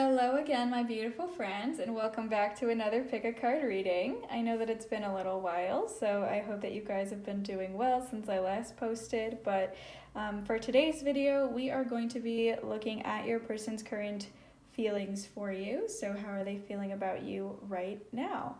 Hello again, my beautiful friends, and welcome back to another pick a card reading. I know that it's been a little while, so I hope that you guys have been doing well since I last posted. But for today's video, we are going to be looking at your person's current feelings for you. So, how are they feeling about you right now?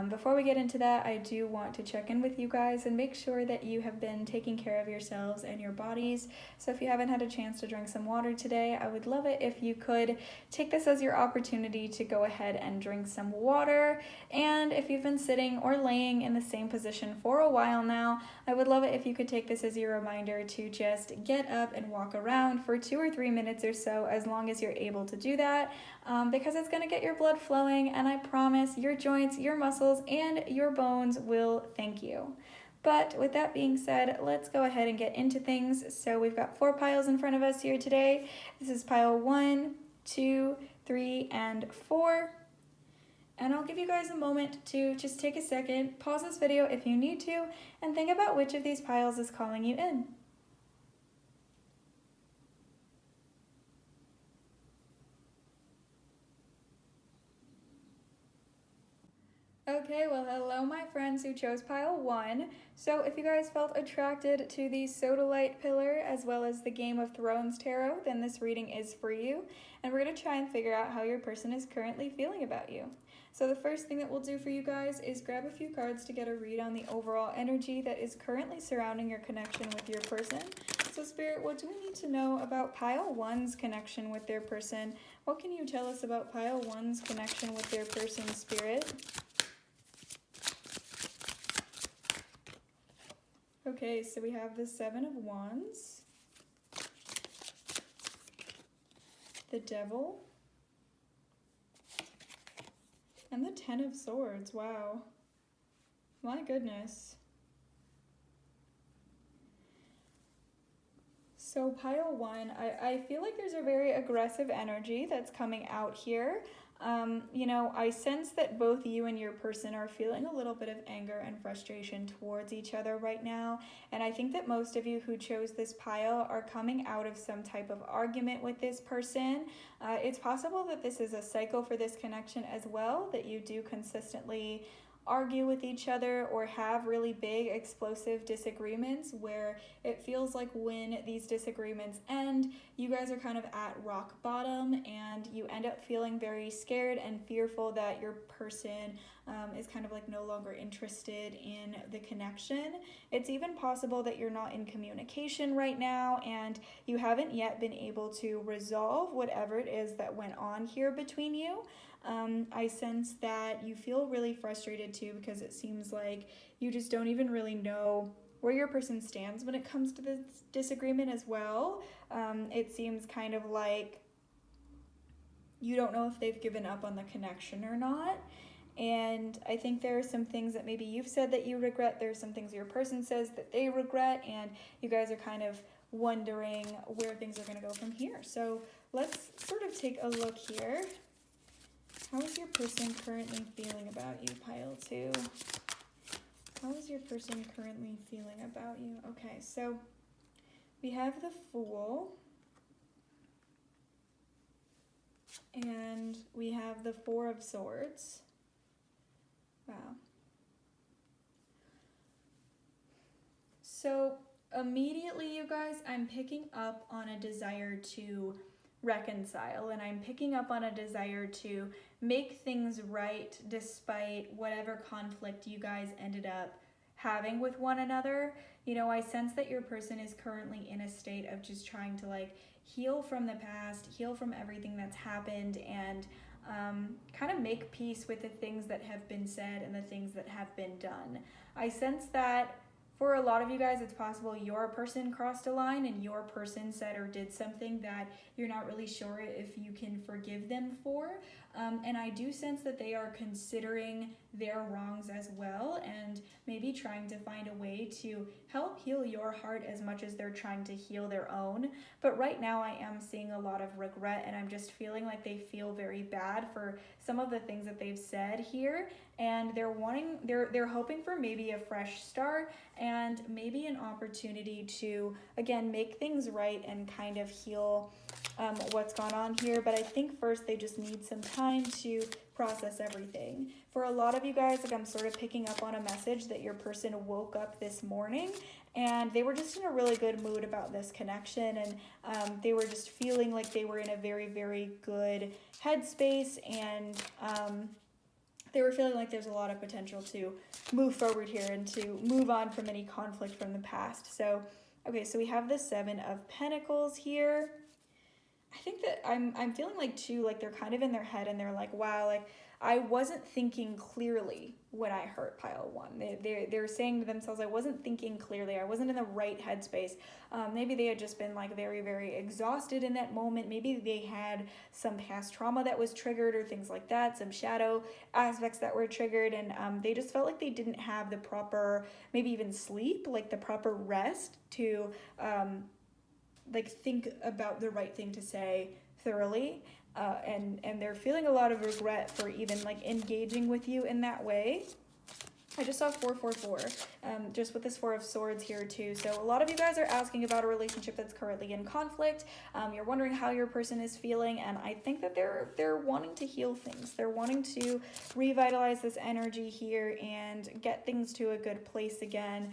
Before we get into that, I do want to check in with you guys and make sure that you have been taking care of yourselves and your bodies. So if you haven't had a chance to drink some water today, I would love it if you could take this as your opportunity to go ahead and drink some water. And if you've been sitting or laying in the same position for a while now, I would love it if you could take this as your reminder to just get up and walk around for 2 or 3 minutes or so, as long as you're able to do that, because it's going to get your blood flowing, and I promise your joints, your muscles, and your bones will thank you. But with that being said, let's go ahead and get into things. So we've got 4 piles in front of us here today. This is pile 1, 2, 3, and 4. And I'll give you guys a moment to just take a second, pause this video if you need to, and think about which of these piles is calling you in. Okay, well, hello my friends who chose pile 1. So if you guys felt attracted to the Sodalite pillar as well as the Game of Thrones tarot, then this reading is for you. And we're going to try and figure out how your person is currently feeling about you. So the first thing that we'll do for you guys is grab a few cards to get a read on the overall energy that is currently surrounding your connection with your person. So Spirit, what do we need to know about pile 1's connection with their person? What can you tell us about pile 1's connection with their person, Spirit? Okay, so we have the 7 of Wands, the Devil, and the 10 of Swords. Wow. My goodness. So pile 1, I feel like there's a very aggressive energy that's coming out here. I sense that both you and your person are feeling a little bit of anger and frustration towards each other right now. And I think that most of you who chose this pile are coming out of some type of argument with this person. It's possible that this is a cycle for this connection as well, that you do consistently argue with each other or have really big explosive disagreements where it feels like when these disagreements end, you guys are kind of at rock bottom and you end up feeling very scared and fearful that your person is kind of like no longer interested in the connection. It's even possible that you're not in communication right now and you haven't yet been able to resolve whatever it is that went on here between you. I sense that you feel really frustrated too, because it seems like you just don't even really know where your person stands when it comes to this disagreement as well. It seems kind of like you don't know if they've given up on the connection or not. And I think there are some things that maybe you've said that you regret. There's some things your person says that they regret, and you guys are kind of wondering where things are going to go from here. So let's sort of take a look here. How is your person currently feeling about you, pile 2? How is your person currently feeling about you? Okay, so we have the Fool. And we have the 4 of Swords. Wow. So immediately, you guys, I'm picking up on a desire to reconcile, and I'm picking up on a desire to make things right despite whatever conflict you guys ended up having with one another. I sense that your person is currently in a state of just trying to heal from the past, heal from everything that's happened, and kind of make peace with the things that have been said and the things that have been done. I sense that for a lot of you guys, it's possible your person crossed a line and your person said or did something that you're not really sure if you can forgive them for. And I do sense that they are considering their wrongs as well and maybe trying to find a way to help heal your heart as much as they're trying to heal their own. But right now I am seeing a lot of regret, and I'm just feeling like they feel very bad for some of the things that they've said here, and they're hoping for maybe a fresh start and maybe an opportunity to again make things right and kind of heal what's gone on here, but I think first they just need some time to process everything. For a lot of you guys, like I'm sort of picking up on a message that your person woke up this morning and they were just in a really good mood about this connection, and they were just feeling like they were in a very, very good headspace, and they were feeling like there's a lot of potential to move forward here and to move on from any conflict from the past. So, okay, so we have the Seven of Pentacles here. I think that I'm feeling like too, like they're kind of in their head and they're like, wow, like I wasn't thinking clearly when I hurt pile one. They're saying to themselves, I wasn't thinking clearly. I wasn't in the right headspace. Maybe they had just been like very, very exhausted in that moment. Maybe they had some past trauma that was triggered or things like that, some shadow aspects that were triggered. And they just felt like they didn't have the proper, maybe even sleep, like the proper rest to like think about the right thing to say thoroughly. And they're feeling a lot of regret for even like engaging with you in that way. I just saw 444, just with this Four of Swords here too. So a lot of you guys are asking about a relationship that's currently in conflict. You're wondering how your person is feeling, and I think that they're wanting to heal things. They're wanting to revitalize this energy here and get things to a good place again.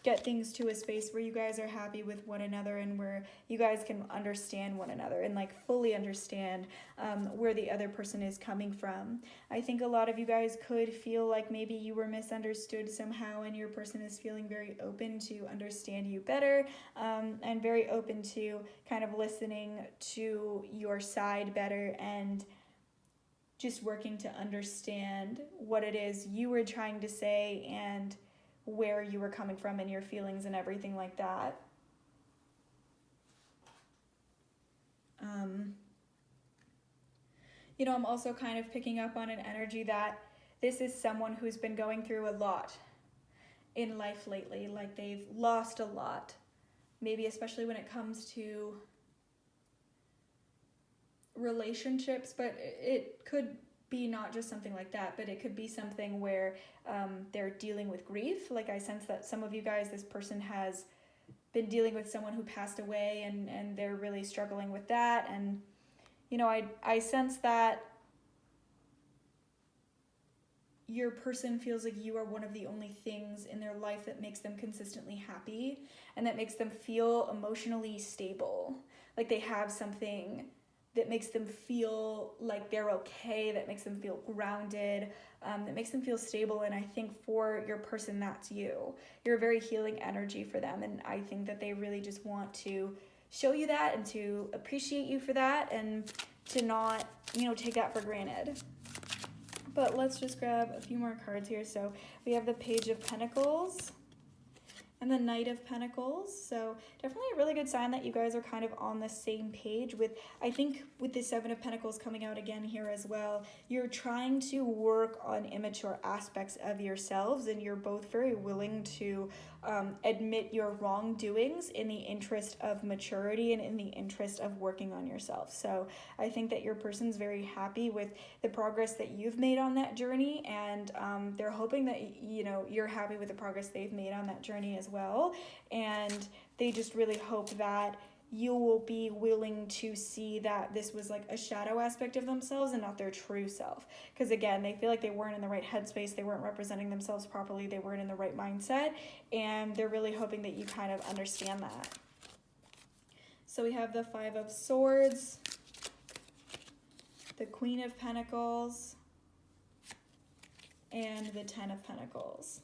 Get things to a space where you guys are happy with one another and where you guys can understand one another and like fully understand where the other person is coming from. I think a lot of you guys could feel like maybe you were misunderstood somehow, and your person is feeling very open to understand you better, and very open to kind of listening to your side better and just working to understand what it is you were trying to say and where you were coming from and your feelings and everything like that. You know, I'm also kind of picking up on an energy that this is someone who's been going through a lot in life lately. Like they've lost a lot, maybe especially when it comes to relationships, but it could be not just something like that, but it could be something where they're dealing with grief. Like I sense that some of you guys, this person has been dealing with someone who passed away, and they're really struggling with that. And you know, I sense that your person feels like you are one of the only things in their life that makes them consistently happy and that makes them feel emotionally stable. Like they have something that makes them feel like they're okay, that makes them feel grounded, that makes them feel stable. And I think for your person, that's you. You're a very healing energy for them. And I think that they really just want to show you that and to appreciate you for that and to not, you know, take that for granted. But let's just grab a few more cards here. So we have the Page of Pentacles and the Knight of Pentacles. So definitely a really good sign that you guys are kind of on the same page with, I think with the Seven of Pentacles coming out again here as well, you're trying to work on immature aspects of yourselves, and you're both very willing to admit your wrongdoings in the interest of maturity and in the interest of working on yourself. So I think that your person's very happy with the progress that you've made on that journey, and they're hoping that, you know, you're happy with the progress they've made on that journey as well. And they just really hope that you will be willing to see that this was like a shadow aspect of themselves and not their true self. Because again, they feel like they weren't in the right headspace, they weren't representing themselves properly, they weren't in the right mindset, and they're really hoping that you kind of understand that. So we have the Five of Swords, the Queen of Pentacles, and the Ten of Pentacles.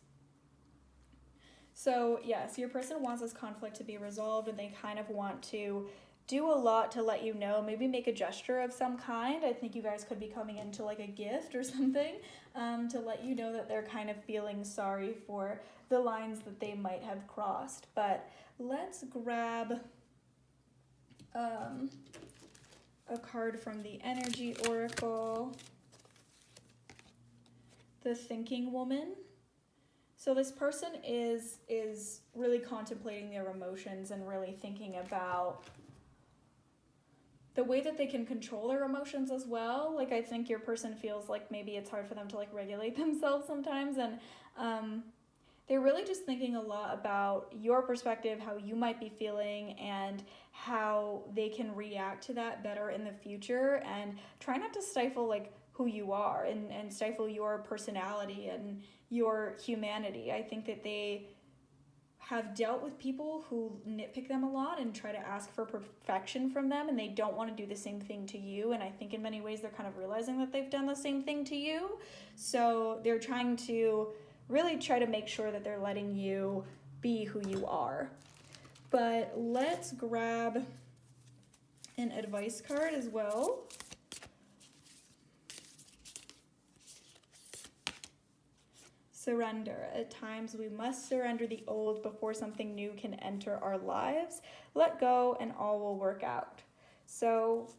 So yes, your person wants this conflict to be resolved, and they kind of want to do a lot to let you know, maybe make a gesture of some kind. I think you guys could be coming into like a gift or something, to let you know that they're kind of feeling sorry for the lines that they might have crossed. But let's grab a card from the Energy Oracle, the Thinking Woman. So this person is really contemplating their emotions and really thinking about the way that they can control their emotions as well. Like I think your person feels like maybe it's hard for them to like regulate themselves sometimes, and they're really just thinking a lot about your perspective, how you might be feeling, and how they can react to that better in the future, and try not to stifle like who you are and stifle your personality and your humanity. I think that they have dealt with people who nitpick them a lot and try to ask for perfection from them, and they don't want to do the same thing to you. And I think in many ways they're kind of realizing that they've done the same thing to you. So they're trying to really try to make sure that they're letting you be who you are. But let's grab an advice card as well. Surrender. At times we must surrender the old before something new can enter our lives. Let go and all will work out. So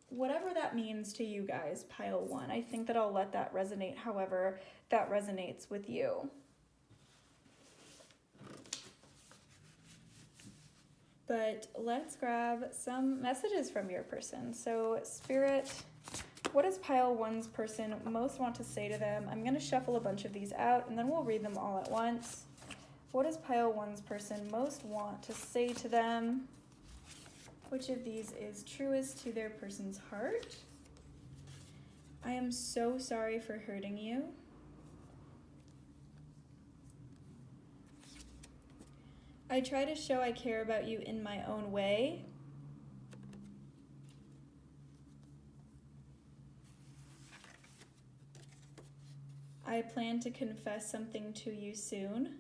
whatever that means to you guys, pile 1, I think that I'll let that resonate however that resonates with you. But let's grab some messages from your person. So Spirit, what does pile 1's person most want to say to them? I'm going to shuffle a bunch of these out and then we'll read them all at once. What does pile 1's person most want to say to them? Which of these is truest to their person's heart? I am so sorry for hurting you. I try to show I care about you in my own way. I plan to confess something to you soon.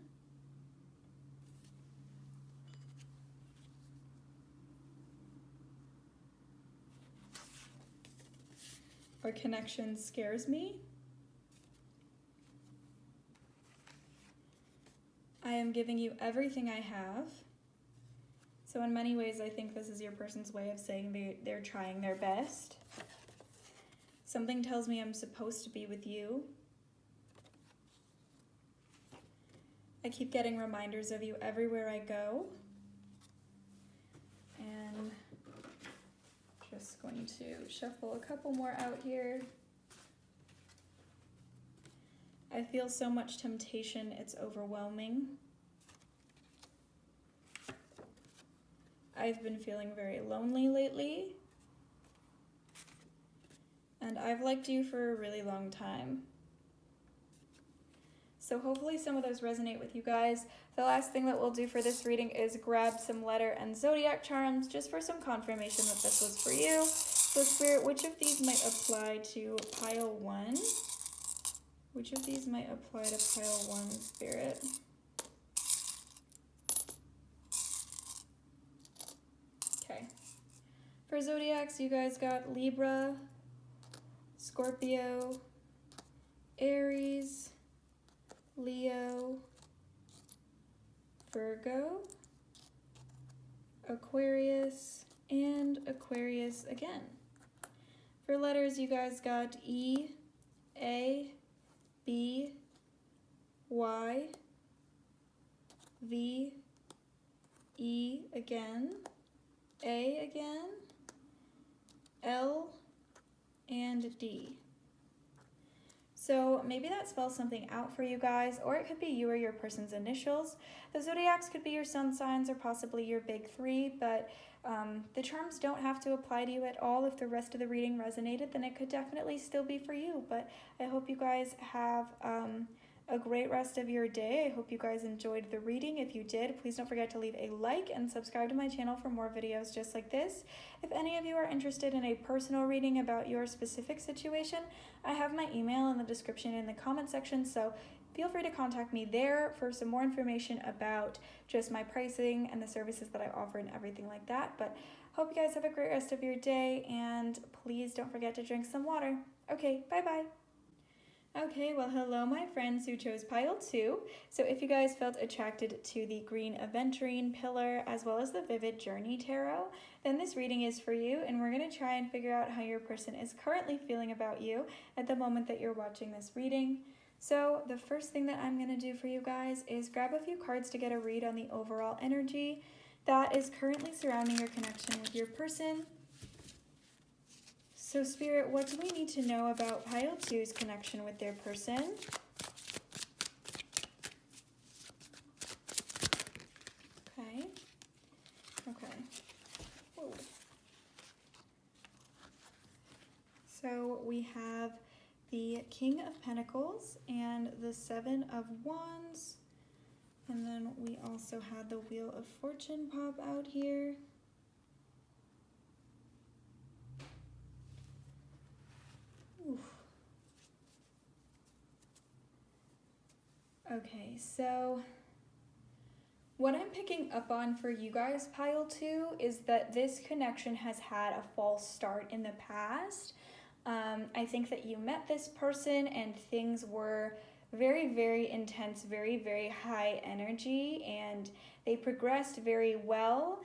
Our connection scares me. I am giving you everything I have. So in many ways, I think this is your person's way of saying they're trying their best. Something tells me I'm supposed to be with you. I keep getting reminders of you everywhere I go. And just going to shuffle a couple more out here. I feel so much temptation, it's overwhelming. I've been feeling very lonely lately. And I've liked you for a really long time. So hopefully some of those resonate with you guys. The last thing that we'll do for this reading is grab some letter and zodiac charms just for some confirmation that this was for you. So Spirit, which of these might apply to pile 1? Which of these might apply to pile 1, Spirit? Okay. For zodiacs, you guys got Libra, Scorpio, Aries, Leo, Virgo, Aquarius, and Aquarius again. For letters, you guys got E, A, B, Y, V, E again, A again, L, and D. So maybe that spells something out for you guys, or it could be you or your person's initials. The zodiacs could be your sun signs or possibly your big 3, but the charms don't have to apply to you at all. If the rest of the reading resonated, then it could definitely still be for you. But I hope you guys have a great rest of your day. I hope you guys enjoyed the reading. If you did, please don't forget to leave a like and subscribe to my channel for more videos just like this. If any of you are interested in a personal reading about your specific situation, I have my email in the description in the comment section, so feel free to contact me there for some more information about just my pricing and the services that I offer and everything like that. But hope you guys have a great rest of your day, and please don't forget to drink some water. Okay, bye-bye. Okay, well, hello, my friends who chose pile 2. So if you guys felt attracted to the green aventurine pillar as well as the vivid journey tarot, then this reading is for you, and we're going to try and figure out how your person is currently feeling about you at the moment that you're watching this reading. So the first thing that I'm going to do for you guys is grab a few cards to get a read on the overall energy that is currently surrounding your connection with your person. So Spirit, what do we need to know about pile 2's connection with their person? So we have the King of Pentacles and the Seven of Wands. And then we also had the Wheel of Fortune pop out here. Oof. Okay, so what I'm picking up on for you guys, pile 2, is that this connection has had a false start in the past. I think that you met this person and things were very, very intense, very, very high energy, and they progressed very well.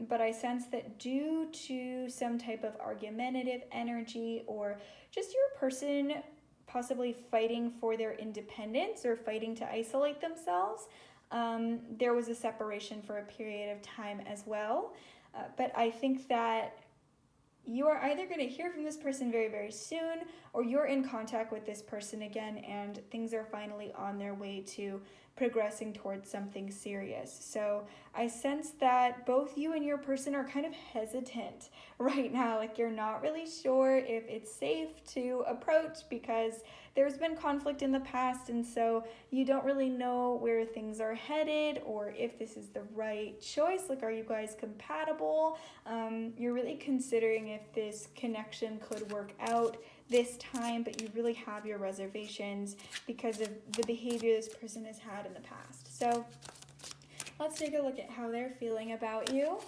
But I sense that due to some type of argumentative energy or just your person possibly fighting for their independence or fighting to isolate themselves, there was a separation for a period of time as well. But I think that you are either going to hear from this person very, very soon, or you're in contact with this person again and things are finally on their way to progressing towards something serious. So I sense that both you and your person are kind of hesitant right now. Like you're not really sure if it's safe to approach because there's been conflict in the past, and so you don't really know where things are headed or if this is the right choice. Like, are you guys compatible? You're really considering if this connection could work out this time, but you really have your reservations because of the behavior this person has had in the past. So let's take a look at how they're feeling about you.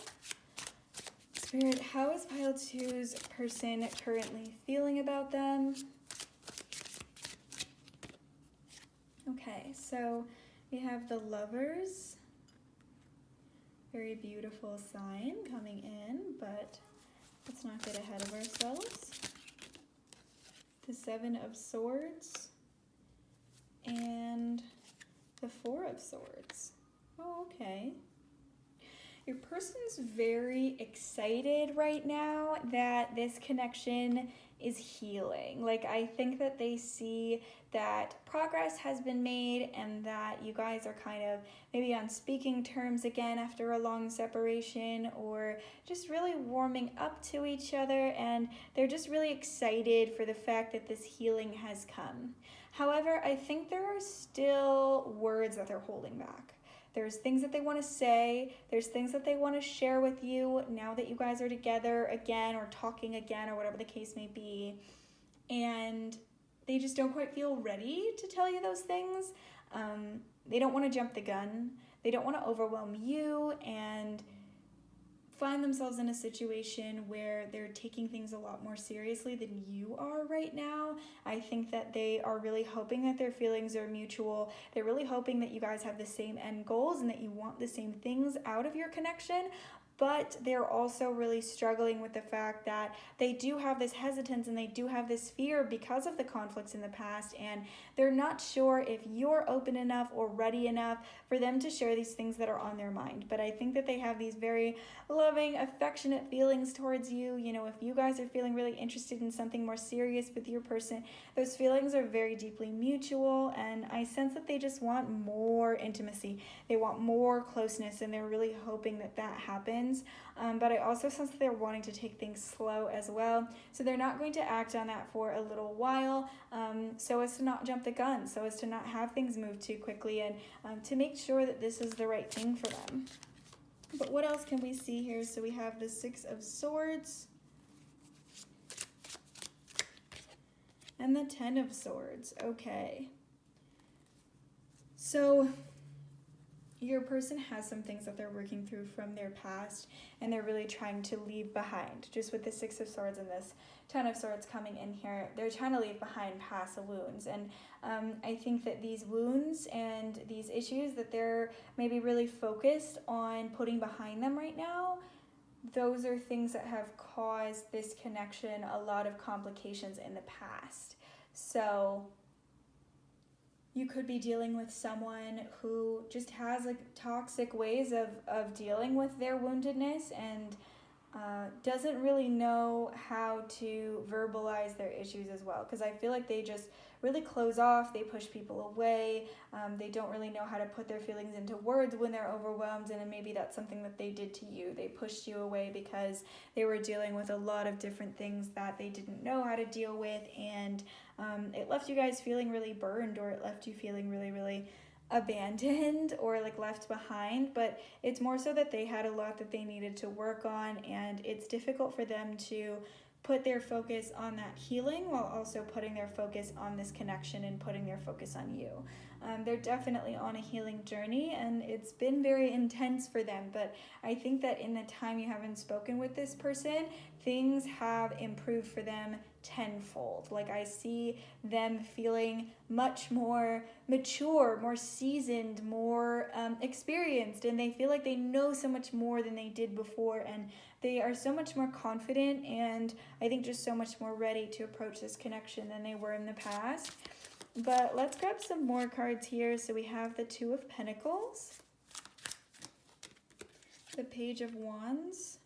Spirit, how is pile 2's person currently feeling about them? Okay, so we have the Lovers. Very beautiful sign coming in, but let's not get ahead of ourselves. The Seven of Swords and the Four of Swords. Oh, okay. Your person's very excited right now that this connection is healing. Like, I think that they see that progress has been made and that you guys are kind of maybe on speaking terms again after a long separation, or just really warming up to each other, and they're just really excited for the fact that this healing has come. However, I think there are still words that they're holding back. There's things that they want to say, there's things that they want to share with you now that you guys are together again or talking again or whatever the case may be, and they just don't quite feel ready to tell you those things. They don't want to jump the gun, they don't want to overwhelm you and find themselves in a situation where they're taking things a lot more seriously than you are right now. I think that they are really hoping that their feelings are mutual. They're really hoping that you guys have the same end goals and that you want the same things out of your connection. But they're also really struggling with the fact that they do have this hesitance and they do have this fear because of the conflicts in the past, and they're not sure if you're open enough or ready enough for them to share these things that are on their mind. But I think that they have these very loving, affectionate feelings towards you. You know, if you guys are feeling really interested in something more serious with your person, those feelings are very deeply mutual, and I sense that they just want more intimacy. They want more closeness, and they're really hoping that that happens. But I also sense that they're wanting to take things slow as well. So they're not going to act on that for a little while, so as to not jump the gun, so as to not have things move too quickly, and to make sure that this is the right thing for them. But what else can we see here? So we have the Six of Swords and the Ten of Swords. Okay. So your person has some things that they're working through from their past, and they're really trying to leave behind. Just with the Six of Swords and this Ten of Swords coming in here, they're trying to leave behind past wounds. And I think that these wounds and these issues that they're maybe really focused on putting behind them right now, those are things that have caused this connection a lot of complications in the past. So you could be dealing with someone who just has like toxic ways of dealing with their woundedness, and doesn't really know how to verbalize their issues as well, because I feel like they just really close off, they push people away, they don't really know how to put their feelings into words when they're overwhelmed, and maybe that's something that they did to you. They pushed you away because they were dealing with a lot of different things that they didn't know how to deal with, and it left you guys feeling really burned, or it left you feeling really, really abandoned or like left behind. But it's more so that they had a lot that they needed to work on, and it's difficult for them to put their focus on that healing while also putting their focus on this connection and putting their focus on you. They're definitely on a healing journey, and it's been very intense for them, but I think that in the time you haven't spoken with this person, things have improved for them tenfold. Like, I see them feeling much more mature, more seasoned, more experienced, and they feel like they know so much more than they did before, and they are so much more confident, and I think just so much more ready to approach this connection than they were in the past. But let's grab some more cards here. So we have the Two of Pentacles, the Page of Wands,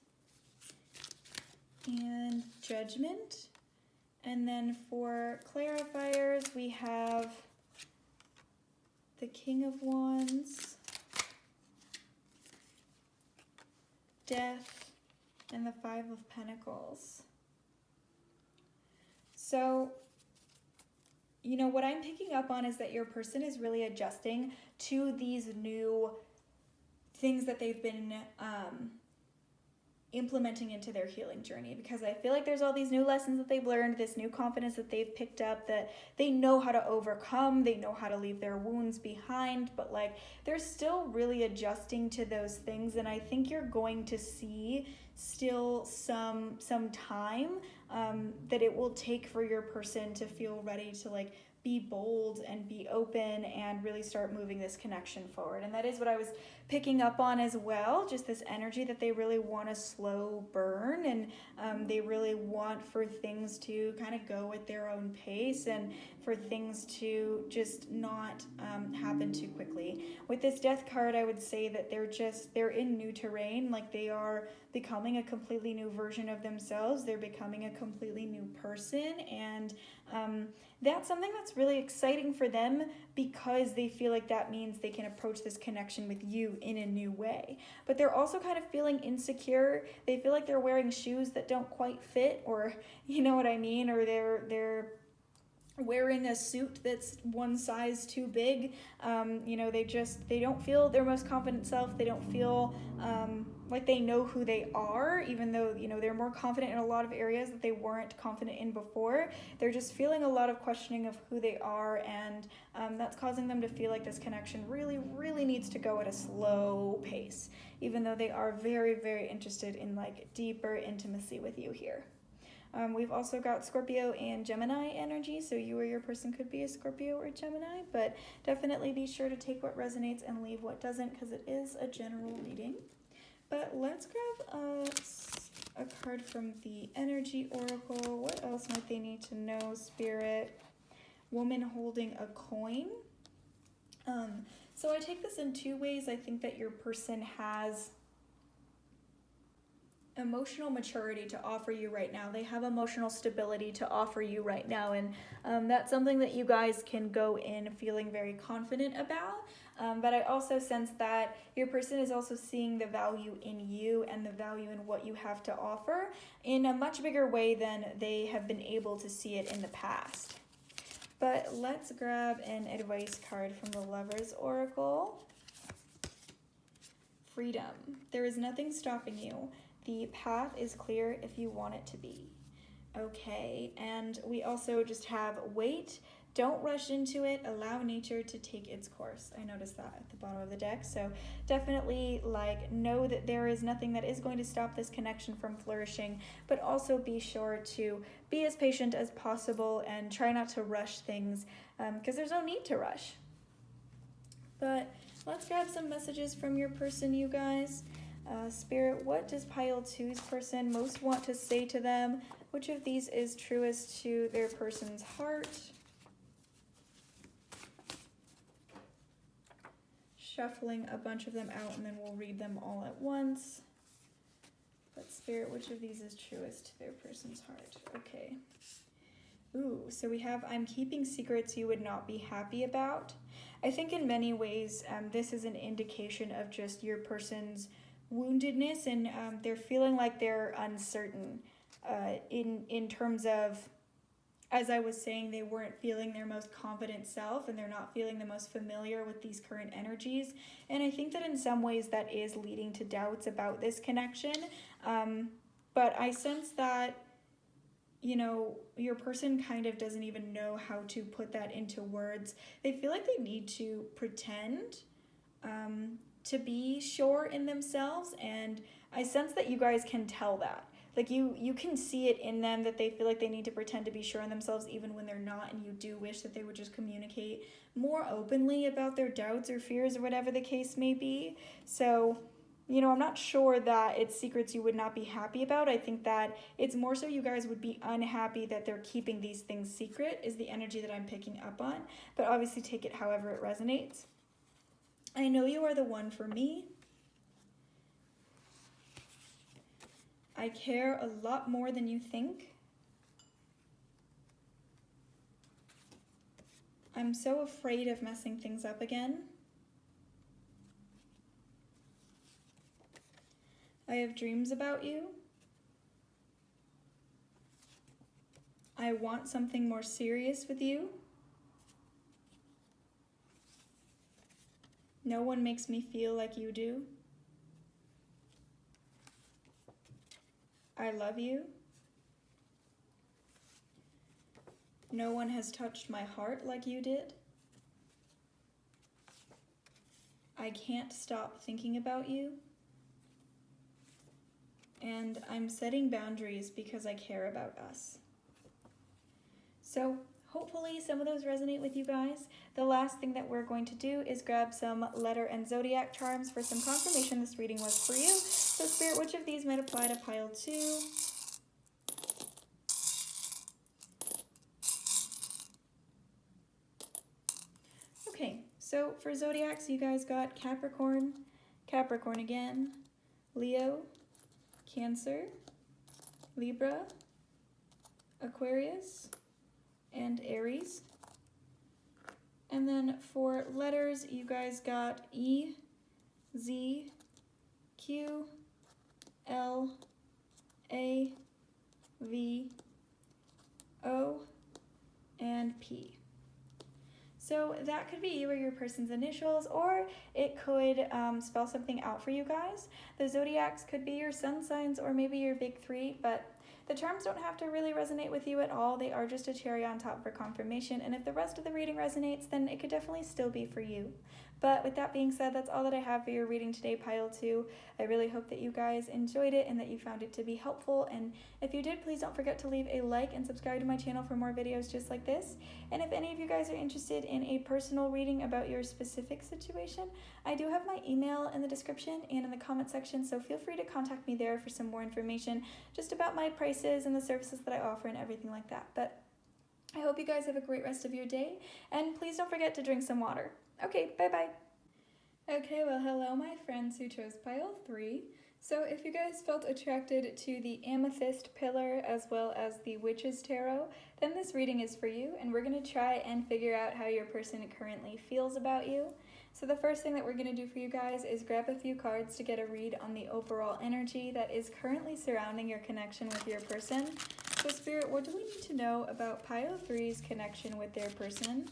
and Judgment. And then for clarifiers, we have the King of Wands, Death, and the Five of Pentacles. So, you know, what I'm picking up on is that your person is really adjusting to these new things that they've been implementing into their healing journey, because I feel like there's all these new lessons that they've learned, this new confidence that they've picked up, that they know how to overcome, they know how to leave their wounds behind, but like they're still really adjusting to those things. And I think you're going to see still some time that it will take for your person to feel ready to like be bold and be open and really start moving this connection forward. And that is what I was picking up on as well, just this energy that they really want a slow burn, and they really want for things to kind of go at their own pace, and for things to just not happen too quickly. With this Death card, I would say that they're in new terrain, like they are becoming a completely new version of themselves, they're becoming a completely new person, and that's something that's really exciting for them, because they feel like that means they can approach this connection with you in a new way. But they're also kind of feeling insecure. They feel like they're wearing shoes that don't quite fit, or you know what I mean, or they're wearing a suit that's one size too big. You know, they don't feel their most confident self. They don't feel like they know who they are, even though, you know, they're more confident in a lot of areas that they weren't confident in before. They're just feeling a lot of questioning of who they are, and that's causing them to feel like this connection really, really needs to go at a slow pace, even though they are very, very interested in like deeper intimacy with you here. We've also got Scorpio and Gemini energy, so you or your person could be a Scorpio or Gemini, but definitely be sure to take what resonates and leave what doesn't, because it is a general reading. But let's grab a card from the Energy Oracle. What else might they need to know, Spirit? Woman holding a coin. So I take this in two ways. I think that your person has emotional maturity to offer you right now. They have emotional stability to offer you right now, and that's something that you guys can go in feeling very confident about. But I also sense that your person is also seeing the value in you and the value in what you have to offer in a much bigger way than they have been able to see it in the past. But let's grab an advice card from the Lovers Oracle. Freedom. There is nothing stopping you. The path is clear if you want it to be. Okay, and we also just have wait. Don't rush into it. Allow nature to take its course. I noticed that at the bottom of the deck. So definitely like know that there is nothing that is going to stop this connection from flourishing, but also be sure to be as patient as possible and try not to rush things, because there's no need to rush. But let's grab some messages from your person, you guys. Spirit, what does pile 2's person most want to say to them? Which of these is truest to their person's heart? Shuffling a bunch of them out, and then we'll read them all at once. But Spirit, which of these is truest to their person's heart? Okay. Ooh, so we have, I'm keeping secrets you would not be happy about. I think in many ways, this is an indication of just your person's woundedness, and they're feeling like they're uncertain in terms of, as I was saying, they weren't feeling their most confident self, and they're not feeling the most familiar with these current energies. And I think that in some ways that is leading to doubts about this connection. But I sense that, you know, your person kind of doesn't even know how to put that into words. They feel like they need to pretend to be sure in themselves, and I sense that you guys can tell that. Like you can see it in them that they feel like they need to pretend to be sure in themselves even when they're not, and you do wish that they would just communicate more openly about their doubts or fears or whatever the case may be. So, you know, I'm not sure that it's secrets you would not be happy about. I think that it's more so you guys would be unhappy that they're keeping these things secret is the energy that I'm picking up on. But obviously take it however it resonates. I know you are the one for me. I care a lot more than you think. I'm so afraid of messing things up again. I have dreams about you. I want something more serious with you. No one makes me feel like you do. I love you. No one has touched my heart like you did. I can't stop thinking about you. And I'm setting boundaries because I care about us. So hopefully some of those resonate with you guys. The last thing that we're going to do is grab some letter and zodiac charms for some confirmation this reading was for you. So Spirit, which of these might apply to pile 2? Okay, so for zodiacs, you guys got Capricorn, Capricorn again, Leo, Cancer, Libra, Aquarius, and Aries. And then for letters, you guys got E, Z, Q, L, A, V, O, and P. So that could be you or your person's initials, or it could spell something out for you guys. The zodiacs could be your sun signs or maybe your big 3, but the charms don't have to really resonate with you at all. They are just a cherry on top for confirmation, and if the rest of the reading resonates, then it could definitely still be for you. But with that being said, that's all that I have for your reading today, pile 2. I really hope that you guys enjoyed it and that you found it to be helpful. And if you did, please don't forget to leave a like and subscribe to my channel for more videos just like this. And if any of you guys are interested in a personal reading about your specific situation, I do have my email in the description and in the comment section, so feel free to contact me there for some more information just about my prices and the services that I offer and everything like that. But I hope you guys have a great rest of your day, and please don't forget to drink some water. Okay, bye-bye. Okay, well, hello, my friends who chose pile 3. So if you guys felt attracted to the Amethyst Pillar as well as the Witch's Tarot, then this reading is for you, and we're going to try and figure out how your person currently feels about you. So the first thing that we're going to do for you guys is grab a few cards to get a read on the overall energy that is currently surrounding your connection with your person. So Spirit, what do we need to know about pile 3's connection with their person?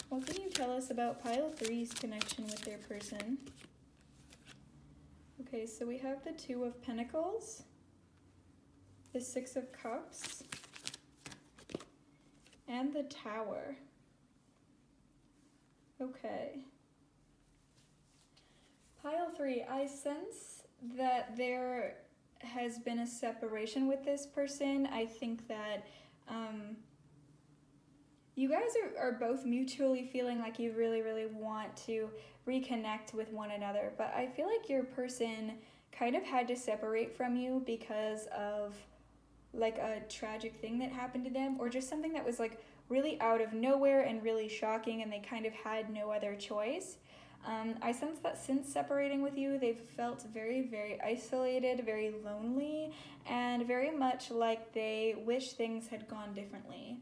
What can you tell us about pile 3's connection with their person? Okay, so we have the 2 of Pentacles, the 6 of Cups, and the Tower. Okay. Pile 3, I sense that there has been a separation with this person. I think that you guys are both mutually feeling like you really, really want to reconnect with one another, but I feel like your person kind of had to separate from you because of like a tragic thing that happened to them, or just something that was like really out of nowhere and really shocking, and they kind of had no other choice. I sense that since separating with you, they've felt very, very isolated, very lonely, and very much like they wish things had gone differently.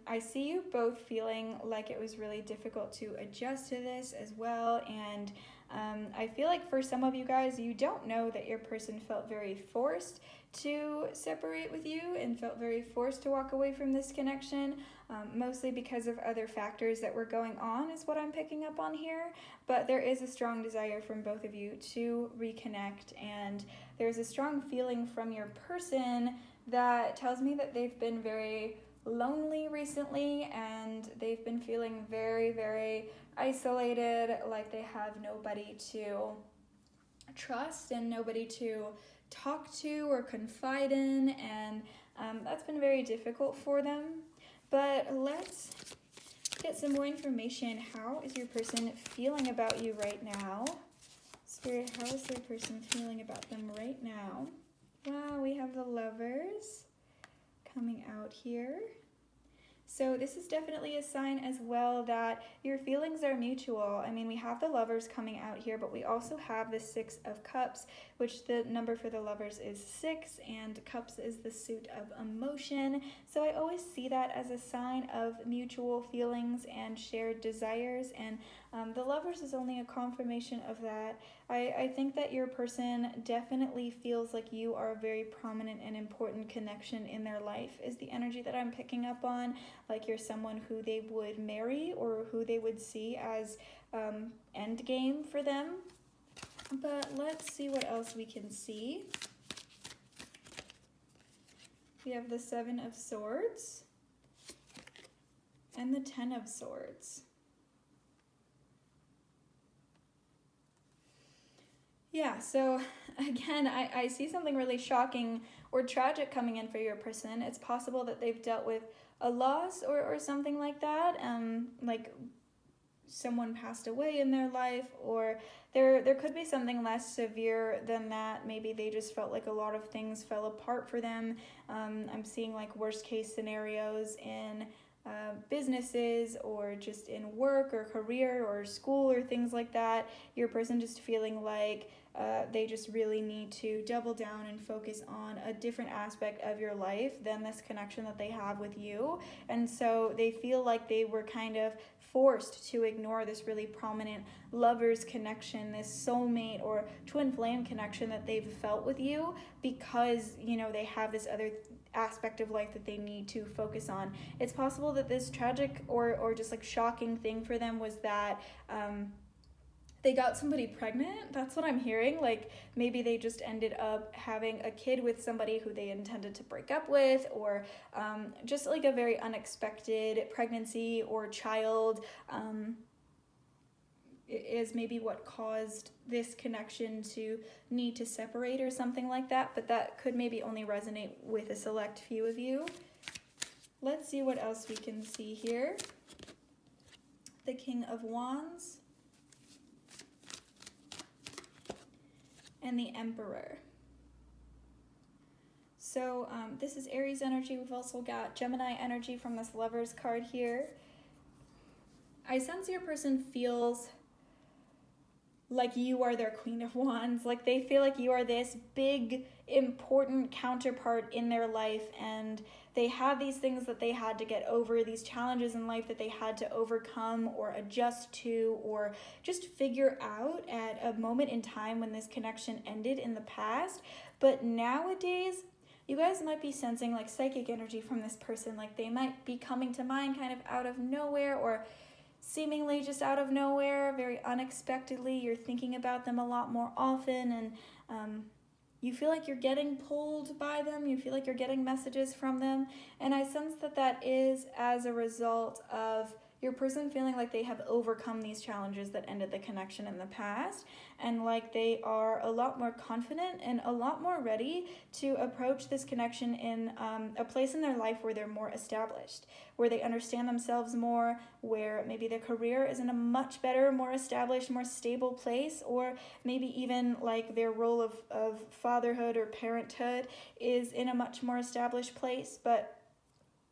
I see you both feeling like it was really difficult to adjust to this as well, and I feel like for some of you guys, you don't know that your person felt very forced to separate with you and felt very forced to walk away from this connection, mostly because of other factors that were going on is what I'm picking up on here. But there is a strong desire from both of you to reconnect, and there's a strong feeling from your person that tells me that they've been very lonely recently, and they've been feeling very, very isolated, like they have nobody to trust and nobody to talk to or confide in, and that's been very difficult for them. But let's get some more information. How is your person feeling about you right now? Spirit, how is their person feeling about them right now? Wow, we have the Lovers coming out here. So this is definitely a sign as well that your feelings are mutual. I mean, we have the Lovers coming out here, but we also have the Six of Cups, which the number for the Lovers is 6, and Cups is the suit of emotion. So I always see that as a sign of mutual feelings and shared desires, and the Lovers is only a confirmation of that. I think that your person definitely feels like you are a very prominent and important connection in their life is the energy that I'm picking up on. Like you're someone who they would marry or who they would see as end game for them. But let's see what else we can see. We have the Seven of Swords and the Ten of Swords. Yeah, so again, I see something really shocking or tragic coming in for your person. It's possible that they've dealt with a loss or something like that, like someone passed away in their life, or there could be something less severe than that. Maybe they just felt like a lot of things fell apart for them. I'm seeing like worst case scenarios in businesses or just in work or career or school or things like that. Your person just feeling like they just really need to double down and focus on a different aspect of your life than this connection that they have with you. And so they feel like they were kind of forced to ignore this really prominent Lovers connection, this soulmate or twin flame connection that they've felt with you, because, you know, they have this other aspect of life that they need to focus on. It's possible that this tragic or just like shocking thing for them was that they got somebody pregnant. That's what I'm hearing. Like maybe they just ended up having a kid with somebody who they intended to break up with, or just like a very unexpected pregnancy or child is maybe what caused this connection to need to separate or something like that. But that could maybe only resonate with a select few of you. Let's see what else we can see here. The King of Wands and the Emperor. So this is Aries energy. We've also got Gemini energy from this Lovers card here. I sense your person feels like you are their Queen of Wands. Like they feel like you are this big, important counterpart in their life, and they have these things that they had to get over, these challenges in life that they had to overcome or adjust to or just figure out at a moment in time when this connection ended in the past. But nowadays, you guys might be sensing like psychic energy from this person. Like they might be coming to mind kind of out of nowhere, or seemingly just out of nowhere, very unexpectedly. You're thinking about them a lot more often, and you feel like you're getting pulled by them. You feel like you're getting messages from them. And I sense that that is as a result of your person feeling like they have overcome these challenges that ended the connection in the past, and like they are a lot more confident and a lot more ready to approach this connection in a place in their life where they're more established, where they understand themselves more, where maybe their career is in a much better, more established, more stable place, or maybe even like their role of fatherhood or parenthood is in a much more established place. But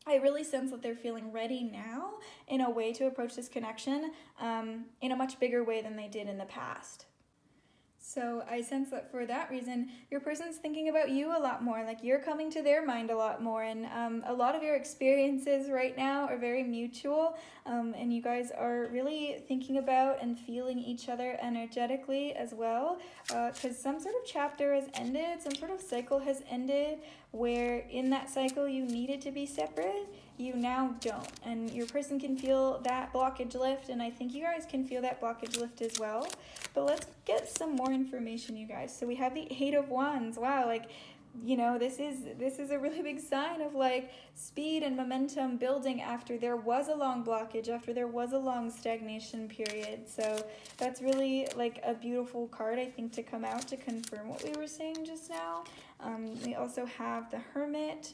I really sense that they're feeling ready now in a way to approach this connection in a much bigger way than they did in the past. So I sense that for that reason, your person's thinking about you a lot more, like you're coming to their mind a lot more, and a lot of your experiences right now are very mutual, and you guys are really thinking about and feeling each other energetically as well, because some sort of chapter has ended, some sort of cycle has ended, where in that cycle you needed to be separate, you now don't, and your person can feel that blockage lift, and I think you guys can feel that blockage lift as well. But let's get some more information, you guys. So we have the 8 of Wands. Wow, like, you know, this is a really big sign of like speed and momentum building after there was a long blockage, after there was a long stagnation period. So that's really like a beautiful card, I think, to come out to confirm what we were saying just now. We also have the Hermit.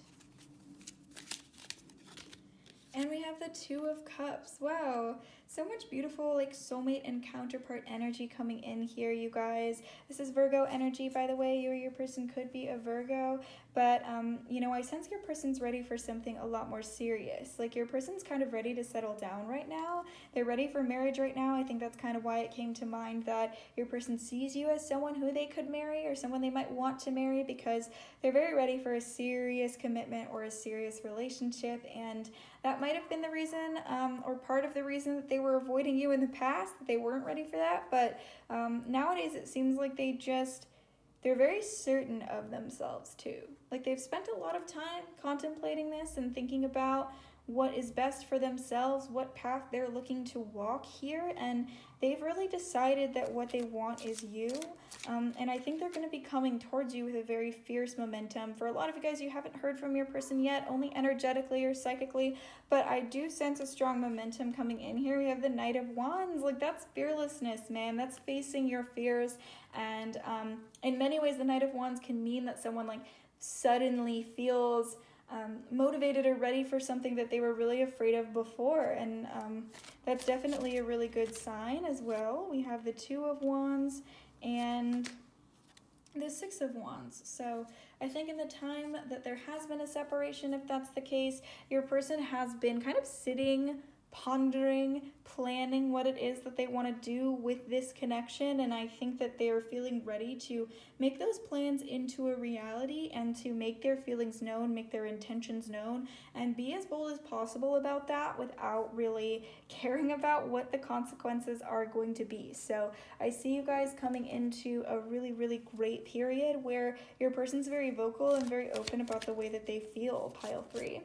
And we have the 2 of Cups. Wow, so much beautiful like soulmate and counterpart energy coming in here, you guys. This is Virgo energy, by the way. You or your person could be a Virgo, but you know, I sense your person's ready for something a lot more serious. Like your person's kind of ready to settle down right now. They're ready for marriage right now. I think that's kind of why it came to mind that your person sees you as someone who they could marry or someone they might want to marry, because they're very ready for a serious commitment or a serious relationship. And that might have been the reason or part of the reason that they were avoiding you in the past, that they weren't ready for that. But nowadays it seems like they're very certain of themselves too. Like they've spent a lot of time contemplating this and thinking about what is best for themselves, what path they're looking to walk here, and they've really decided that what they want is you. And I think they're going to be coming towards you with a very fierce momentum. For a lot of you guys, you haven't heard from your person yet, only energetically or psychically, but I do sense a strong momentum coming in here. We have the Knight of Wands. Like that's fearlessness, man. That's facing your fears. And in many ways, the Knight of Wands can mean that someone like suddenly feels motivated or ready for something that they were really afraid of before, and that's definitely a really good sign as well. We have the 2 of Wands and the 6 of Wands. So I think in the time that there has been a separation, if that's the case, your person has been kind of sitting, pondering, planning what it is that they want to do with this connection, and I think that they are feeling ready to make those plans into a reality and to make their feelings known, make their intentions known, and be as bold as possible about that without really caring about what the consequences are going to be. So I see you guys coming into a really, really great period where your person's very vocal and very open about the way that they feel, pile 3.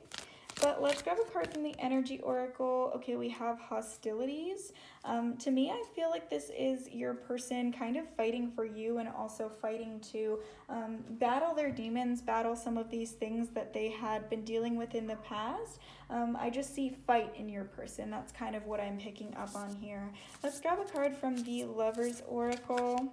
But let's grab a card from the Energy Oracle. Okay, we have hostilities. To me, I feel like this is your person kind of fighting for you and also fighting to battle their demons, battle some of these things that they had been dealing with in the past. I just see fight in your person. That's kind of what I'm picking up on here. Let's grab a card from the Lovers Oracle.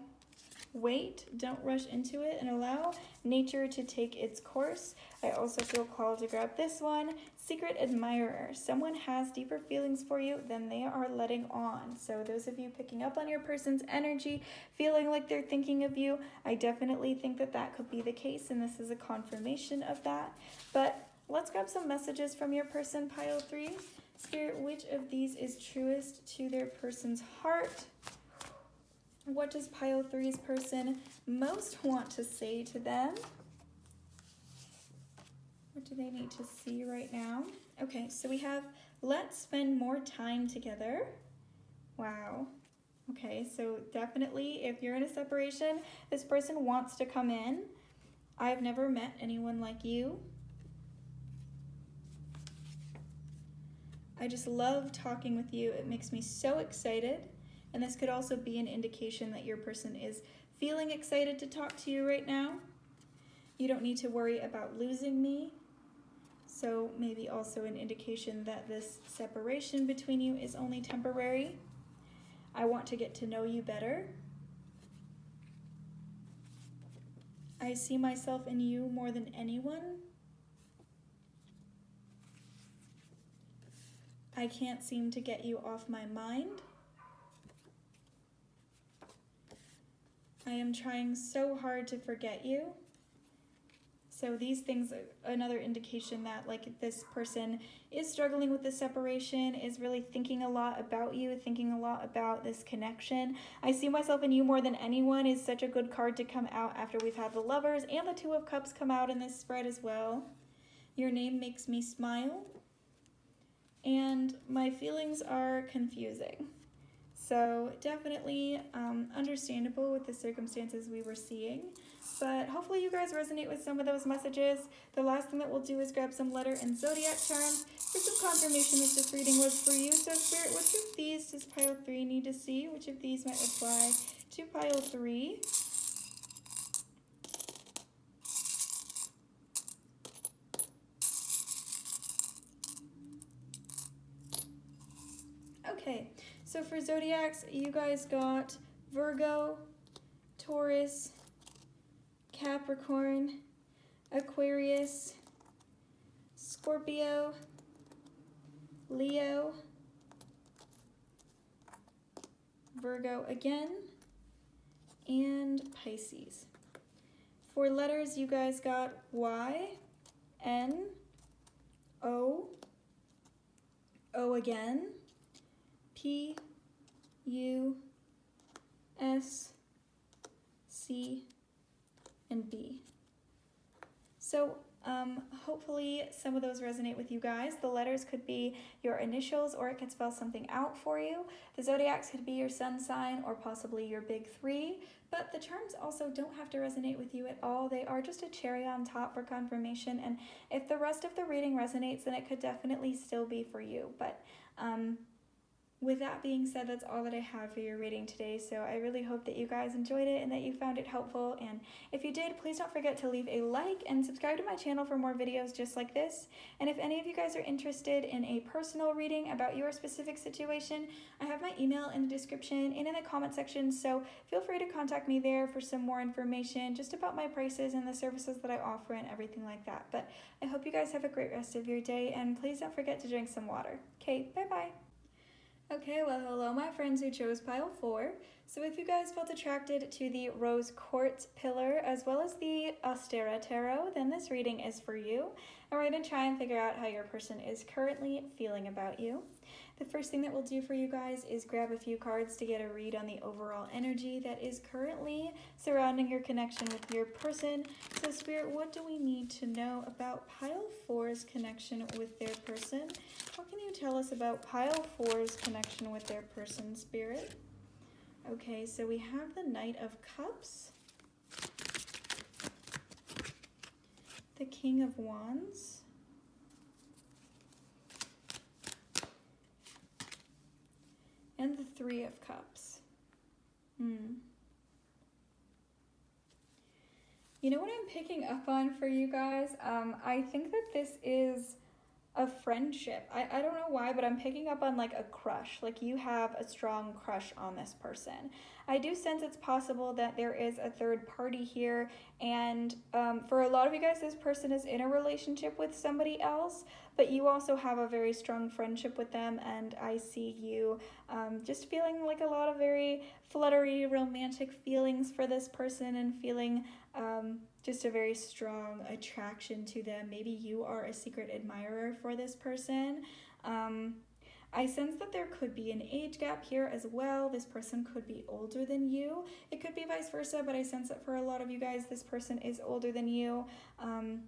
Wait, don't rush into it, and allow nature to take its course. I also feel called to grab this one. Secret admirer. Someone has deeper feelings for you than they are letting on. So those of you picking up on your person's energy, feeling like they're thinking of you, I definitely think that that could be the case, and this is a confirmation of that. But let's grab some messages from your person, pile 3. Spirit, which of these is truest to their person's heart? What does pile 3's person most want to say to them? What do they need to see right now? Okay, so we have let's spend more time together. Wow. Okay, so definitely if you're in a separation, this person wants to come in. I've never met anyone like you. I just love talking with you. It makes me so excited. And this could also be an indication that your person is feeling excited to talk to you right now. You don't need to worry about losing me. So maybe also an indication that this separation between you is only temporary. I want to get to know you better. I see myself in you more than anyone. I can't seem to get you off my mind. I am trying so hard to forget you. So these things are another indication that like this person is struggling with the separation, is really thinking a lot about you, thinking a lot about this connection. I see myself in you more than anyone is such a good card to come out after we've had the Lovers and the Two of Cups come out in this spread as well. Your name makes me smile. And my feelings are confusing. So definitely understandable with the circumstances we were seeing. But hopefully you guys resonate with some of those messages. The last thing that we'll do is grab some letter and zodiac charms for some confirmation that this reading was for you. So Spirit, which of these does pile 3 need to see? Which of these might apply to pile 3? Okay, so for zodiacs, you guys got Virgo, Taurus, Capricorn, Aquarius, Scorpio, Leo, Virgo again, and Pisces. For letters, you guys got Y, N, O, O again, P, U, S, C, and B. So hopefully some of those resonate with you guys. The letters could be your initials, or it could spell something out for you. The zodiacs could be your sun sign or possibly your big 3, but the charms also don't have to resonate with you at all. They are just a cherry on top for confirmation, and if the rest of the reading resonates, then it could definitely still be for you. But with that being said, that's all that I have for your reading today, so I really hope that you guys enjoyed it and that you found it helpful, and if you did, please don't forget to leave a like and subscribe to my channel for more videos just like this. And if any of you guys are interested in a personal reading about your specific situation, I have my email in the description and in the comment section, so feel free to contact me there for some more information just about my prices and the services that I offer and everything like that. But I hope you guys have a great rest of your day, and please don't forget to drink some water. Okay, bye-bye. Okay, well, hello my friends who chose pile 4. So if you guys felt attracted to the Rose Quartz pillar as well as the Austera Tarot, then this reading is for you. And we're going to try and figure out how your person is currently feeling about you. The first thing that we'll do for you guys is grab a few cards to get a read on the overall energy that is currently surrounding your connection with your person. So Spirit, what do we need to know about pile 4's connection with their person? What can you tell us about pile 4's connection with their person, Spirit? Okay, so we have the Knight of Cups, the King of Wands, and the Three of Cups. You know what I'm picking up on for you guys? I think that this is a friendship. I don't know why, but I'm picking up on like a crush. Like you have a strong crush on this person. I do sense it's possible that there is a third party here, and for a lot of you guys, this person is in a relationship with somebody else, but you also have a very strong friendship with them, and I see you just feeling like a lot of very fluttery romantic feelings for this person, and feeling just a very strong attraction to them. Maybe you are a secret admirer for this person. I sense that there could be an age gap here as well. This person could be older than you. It could be vice versa, but I sense that for a lot of you guys, this person is older than you. I'm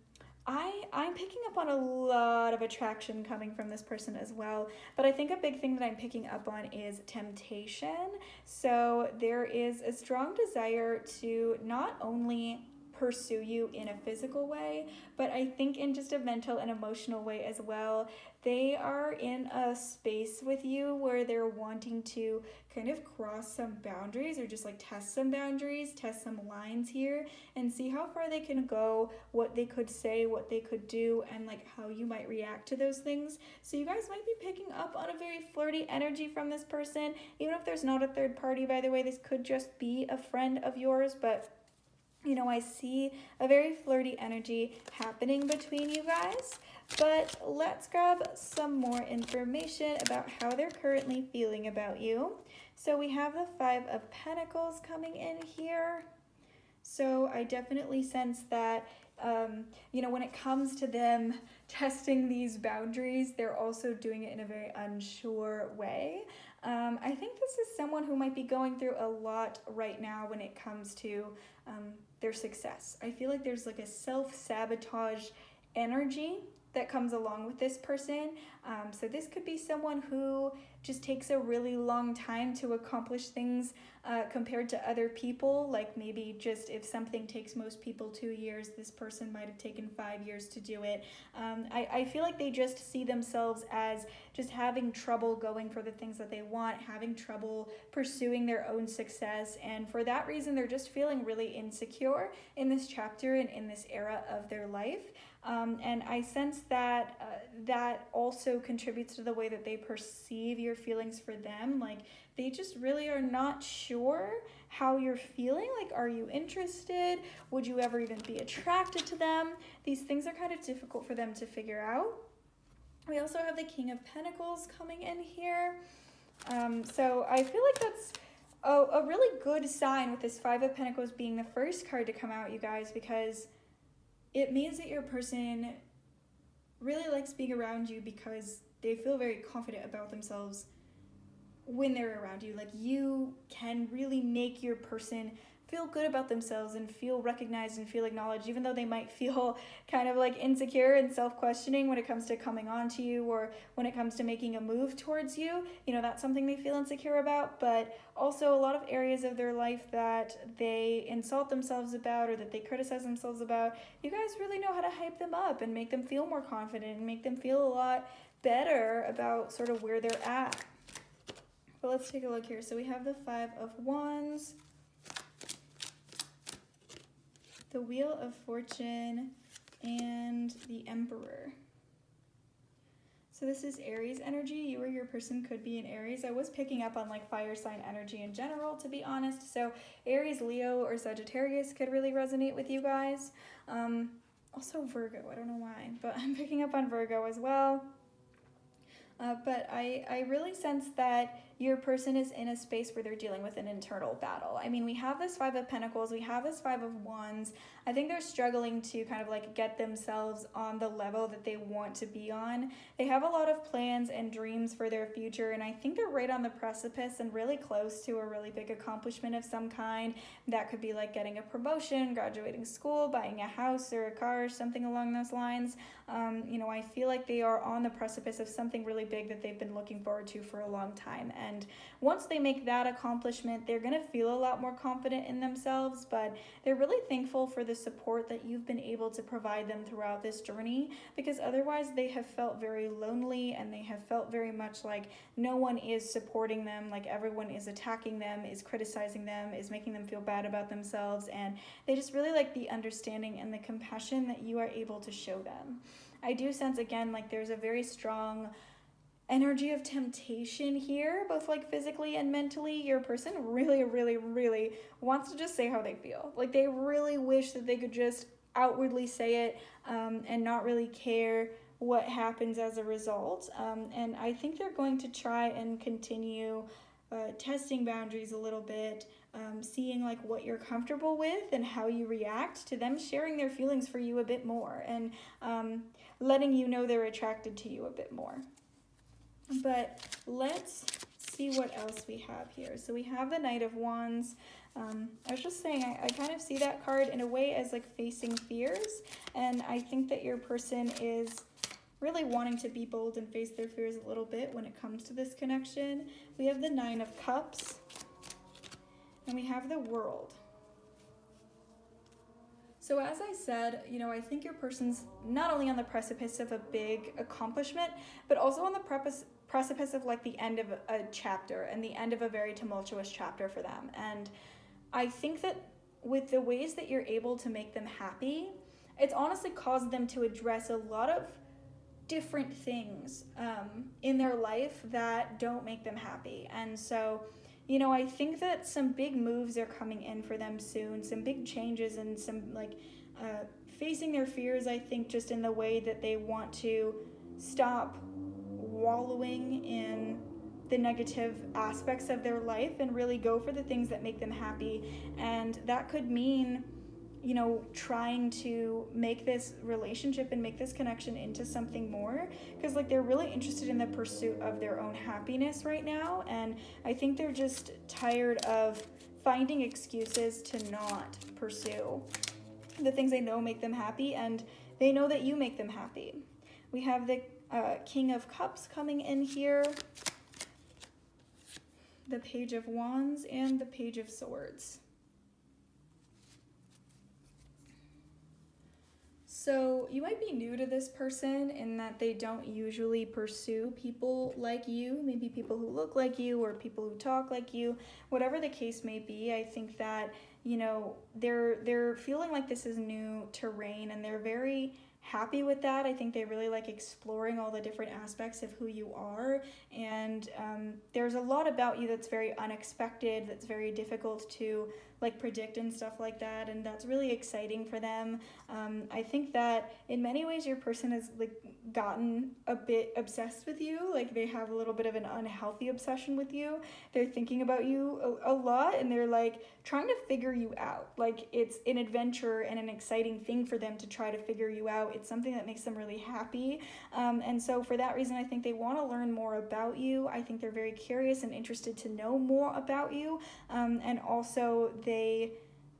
picking up on a lot of attraction coming from this person as well, but I think a big thing that I'm picking up on is temptation. So there is a strong desire to not only pursue you in a physical way, but I think in just a mental and emotional way as well. They are in a space with you where they're wanting to kind of cross some boundaries, or just like test some boundaries, test some lines here, and see how far they can go, what they could say, what they could do, and like how you might react to those things. So you guys might be picking up on a very flirty energy from this person, even if there's not a third party. By the way, this could just be a friend of yours, but you know, I see a very flirty energy happening between you guys. But let's grab some more information about how they're currently feeling about you. So we have the Five of Pentacles coming in here. So I definitely sense that When it comes to them testing these boundaries, they're also doing it in a very unsure way. I think this is someone who might be going through a lot right now when it comes to their success. I feel like there's like a self-sabotage energy that comes along with this person. So this could be someone who just takes a really long time to accomplish things compared to other people. Like maybe just if something takes most people 2 years, this person might have taken 5 years to do it. I feel like they just see themselves as just having trouble going for the things that they want, having trouble pursuing their own success. And for that reason, they're just feeling really insecure in this chapter and in this era of their life. And I sense that that also contributes to the way that they perceive your feelings for them. Like they just really are not sure how you're feeling. Like, are you interested? Would you ever even be attracted to them? These things are kind of difficult for them to figure out. We also have the King of Pentacles coming in here. So I feel like that's a really good sign with this Five of Pentacles being the first card to come out, you guys, because it means that your person really likes being around you because they feel very confident about themselves when they're around you. Like you can really make your person feel good about themselves and feel recognized and feel acknowledged, even though they might feel kind of like insecure and self-questioning when it comes to coming on to you or when it comes to making a move towards you. That's something they feel insecure about, but also a lot of areas of their life that they insult themselves about or that they criticize themselves about, you guys really know how to hype them up and make them feel more confident and make them feel a lot better about sort of where they're at. But let's take a look here. So we have the Five of Wands, the Wheel of Fortune, and the Emperor. So this is Aries energy. You or your person could be in Aries. I was picking up on like fire sign energy in general, to be honest. So Aries, Leo, or Sagittarius could really resonate with you guys. Also Virgo, I don't know why, but I'm picking up on Virgo as well. But I really sense that your person is in a space where they're dealing with an internal battle. I mean, we have this Five of Pentacles, we have this Five of Wands. I think they're struggling to kind of like get themselves on the level that they want to be on. They have a lot of plans and dreams for their future, and I think they're right on the precipice and really close to a really big accomplishment of some kind. That could be like getting a promotion, graduating school, buying a house or a car, something along those lines. I feel like they are on the precipice of something really big that they've been looking forward to for a long time. And once they make that accomplishment, they're going to feel a lot more confident in themselves, but they're really thankful for the support that you've been able to provide them throughout this journey, because otherwise they have felt very lonely and they have felt very much like no one is supporting them, like everyone is attacking them, is criticizing them, is making them feel bad about themselves, and they just really like the understanding and the compassion that you are able to show them. I do sense, again, like there's a very strong energy of temptation here, both like physically and mentally. Your person really, really, really wants to just say how they feel. Like they really wish that they could just outwardly say it and not really care what happens as a result. And I think they're going to try and continue testing boundaries a little bit, seeing like what you're comfortable with and how you react to them sharing their feelings for you a bit more, and letting you know they're attracted to you a bit more. But let's see what else we have here. So we have the Knight of Wands. I was just saying, I kind of see that card in a way as like facing fears, and I think that your person is really wanting to be bold and face their fears a little bit when it comes to this connection. We have the Nine of Cups, and we have the World. So as I said, I think your person's not only on the precipice of a big accomplishment, but also on the precipice of like the end of a chapter and the end of a very tumultuous chapter for them. And I think that with the ways that you're able to make them happy, it's honestly caused them to address a lot of different things in their life that don't make them happy. And so I think that some big moves are coming in for them soon, some big changes and some facing their fears, I think, just in the way that they want to stop wallowing in the negative aspects of their life and really go for the things that make them happy. And that could mean you know, trying to make this relationship and make this connection into something more, because like they're really interested in the pursuit of their own happiness right now, and I think they're just tired of finding excuses to not pursue the things they know make them happy, and they know that you make them happy. We have the King of Cups coming in here, the Page of Wands, and the Page of Swords. So you might be new to this person in that they don't usually pursue people like you, maybe people who look like you or people who talk like you, whatever the case may be. I think that, you know, they're feeling like this is new terrain, and they're very happy with that. I think they really like exploring all the different aspects of who you are, and there's a lot about you that's very unexpected, that's very difficult to like predict and stuff like that, and that's really exciting for them. I think that in many ways your person has like gotten a bit obsessed with you, like they have a little bit of an unhealthy obsession with you. They're thinking about you a lot, and they're like trying to figure you out. Like it's an adventure and an exciting thing for them to try to figure you out. It's something that makes them really happy, and so for that reason I think they want to learn more about you. I think they're very curious and interested to know more about you, and also they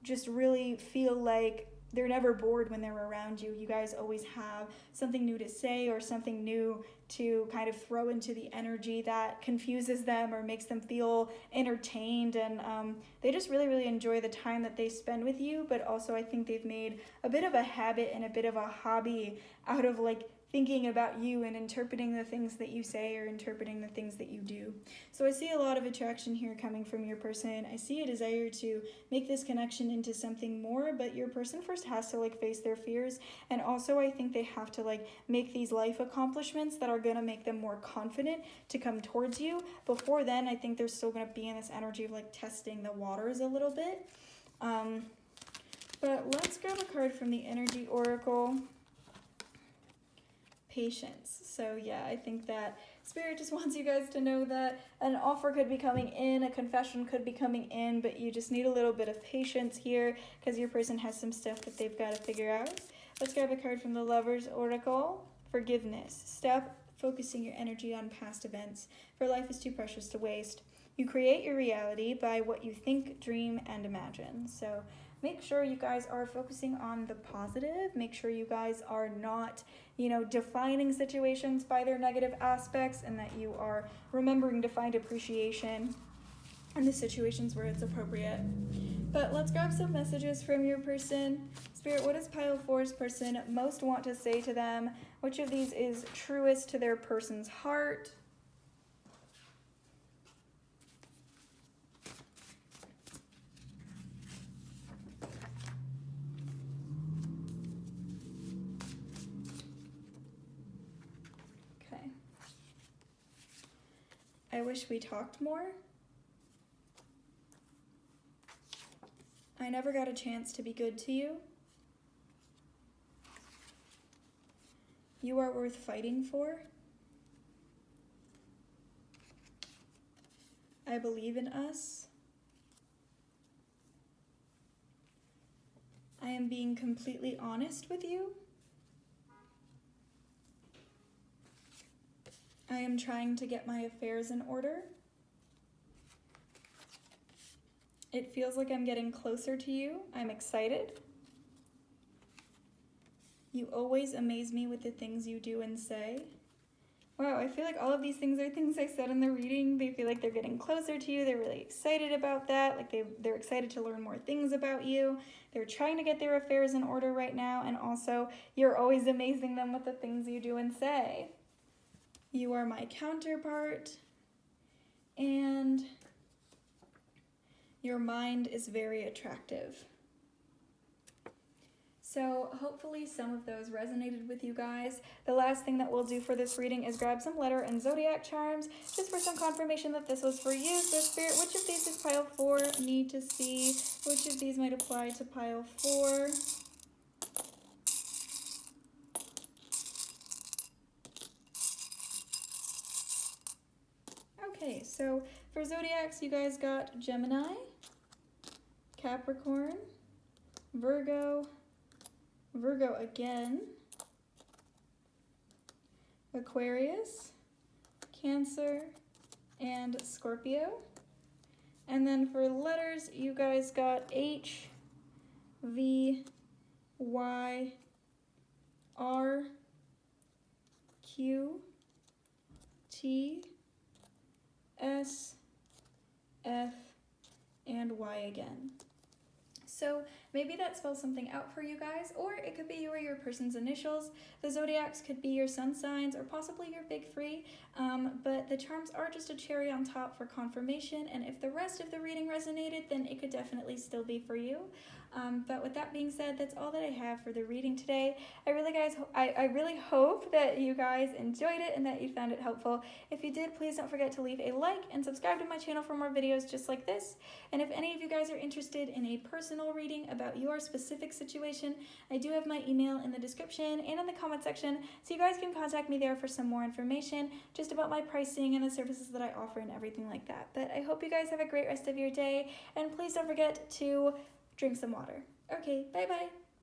just really feel like they're never bored when they're around you. You guys always have something new to say or something new to kind of throw into the energy that confuses them or makes them feel entertained, and they just really, really enjoy the time that they spend with you. But also I think they've made a bit of a habit and a bit of a hobby out of like thinking about you and interpreting the things that you say or interpreting the things that you do. So I see a lot of attraction here coming from your person. I see a desire to make this connection into something more, but your person first has to like face their fears, and also I think they have to like make these life accomplishments that are going to make them more confident to come towards you. Before then, I think they're still going to be in this energy of like testing the waters a little bit. But let's grab a card from the Energy Oracle. Patience. So yeah, I think that Spirit just wants you guys to know that an offer could be coming in, a confession could be coming in, but you just need a little bit of patience here because your person has some stuff that they've got to figure out. Let's grab a card from the Lovers Oracle. Forgiveness. Stop focusing your energy on past events, for life is too precious to waste. You create your reality by what you think, dream, and imagine. So make sure you guys are focusing on the positive. Make sure you guys are not, you know, defining situations by their negative aspects, and that you are remembering to find appreciation in the situations where it's appropriate. But let's grab some messages from your person. Spirit, what does pile 4's person most want to say to them? Which of these is truest to their person's heart? I wish we talked more. I never got a chance to be good to you. You are worth fighting for. I believe in us. I am being completely honest with you. I am trying to get my affairs in order. It feels like I'm getting closer to you. I'm excited. You always amaze me with the things you do and say. Wow, I feel like all of these things are things I said in the reading. They feel like they're getting closer to you. They're really excited about that. Like they're excited to learn more things about you. They're trying to get their affairs in order right now. And also, you're always amazing them with the things you do and say. You are my counterpart, and your mind is very attractive. So hopefully some of those resonated with you guys. The last thing that we'll do for this reading is grab some letter and zodiac charms, just for some confirmation that this was for you. So Spirit, which of these does pile 4 need to see? Which of these might apply to pile 4? Okay, so for zodiacs, you guys got Gemini, Capricorn, Virgo, Virgo again, Aquarius, Cancer, and Scorpio. And then for letters, you guys got H, V, Y, R, Q, T, S, F, and Y again. So maybe that spells something out for you guys, or it could be you or your person's initials. The zodiacs could be your sun signs or possibly your big three, but the charms are just a cherry on top for confirmation, and if the rest of the reading resonated, then it could definitely still be for you. But with that being said, that's all that I have for the reading today. I really hope that you guys enjoyed it and that you found it helpful. If you did, please don't forget to leave a like and subscribe to my channel for more videos just like this. And if any of you guys are interested in a personal reading about your specific situation, I do have my email in the description and in the comment section, so you guys can contact me there for some more information just about my pricing and the services that I offer and everything like that. But I hope you guys have a great rest of your day, and please don't forget to drink some water. Okay, bye-bye.